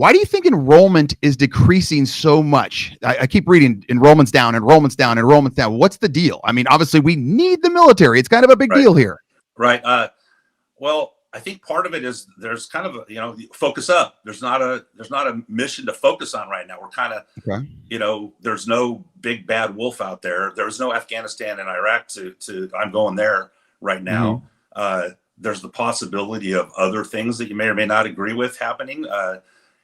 Why do you think enrollment is decreasing so much? I keep reading enrollment's down, enrollment's down, enrollment's down. What's the deal? I mean, obviously we need the military. It's kind of a big deal here. Right. Well, I think part of it is there's kind of focus up. There's not a mission to focus on right now. We're kind of there's no big bad wolf out there. There's no Afghanistan and Iraq to I'm going there right now. There's the possibility of other things that you may or may not agree with happening.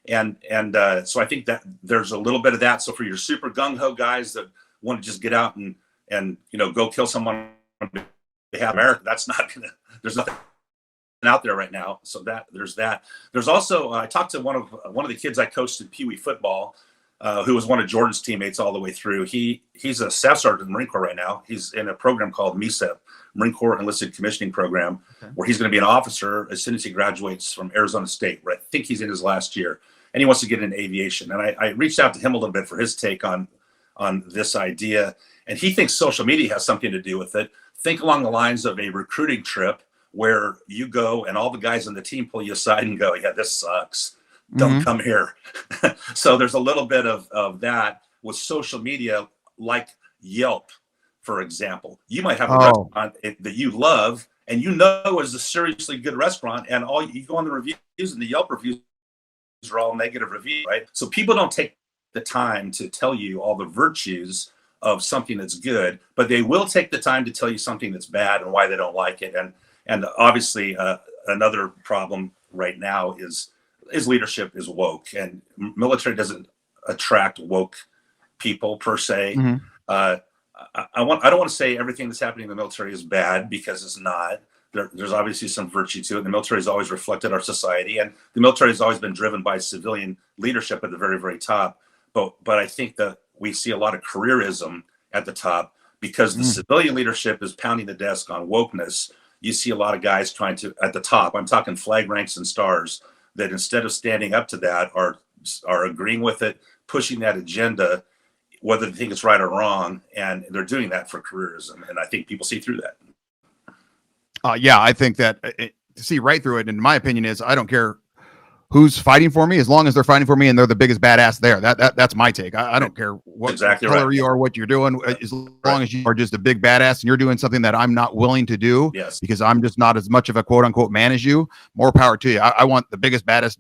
So I think that there's a little bit of that. So for your super gung-ho guys that want to just get out and go kill someone on behalf of America, there's nothing out there right now. So there's that. There's also I talked to one of the kids I coached in Pee Wee football, who was one of Jordan's teammates all the way through. He's a staff sergeant in the Marine Corps right now. He's in a program called MESEP, Marine Corps Enlisted Commissioning Program, where he's going to be an officer as soon as he graduates from Arizona State, where I think he's in his last year, and he wants to get into aviation. And I reached out to him a little bit for his take on this idea, and he thinks social media has something to do with it. Think along the lines of a recruiting trip where you go and all the guys on the team pull you aside and go, yeah, this sucks. Don't come here. So there's a little bit of that with social media, like Yelp, for example. You might have a restaurant that you love and is a seriously good restaurant, and you go on the reviews, and the Yelp reviews are all negative reviews, right? So people don't take the time to tell you all the virtues of something that's good, but they will take the time to tell you something that's bad and why they don't like it. And obviously another problem right now is leadership is woke, and military doesn't attract woke people per se. I don't want to say everything that's happening in the military is bad, because it's not. There's obviously some virtue to it. The military has always reflected our society, and the military has always been driven by civilian leadership at the very, very top. But I think that we see a lot of careerism at the top, because the civilian leadership is pounding the desk on wokeness. You see a lot of guys trying to, at the top, I'm talking flag ranks and stars, that instead of standing up to that are agreeing with it, pushing that agenda, whether they think it's right or wrong, and they're doing that for careerism. And I think people see through that. I think that to see right through it, in my opinion, is I don't care who's fighting for me, as long as they're fighting for me and they're the biggest badass there. That's my take. I don't care what color you are, what you're doing, as long as you are just a big badass and you're doing something that I'm not willing to do, because I'm just not as much of a quote unquote man as you. More power to you. I want the biggest, baddest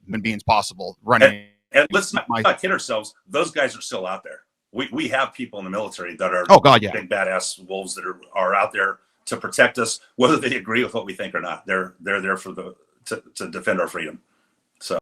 human beings possible running. And let's not kid ourselves. Those guys are still out there. We have people in the military that are big badass wolves that are out there to protect us, whether they agree with what we think or not. They're there to defend our freedom.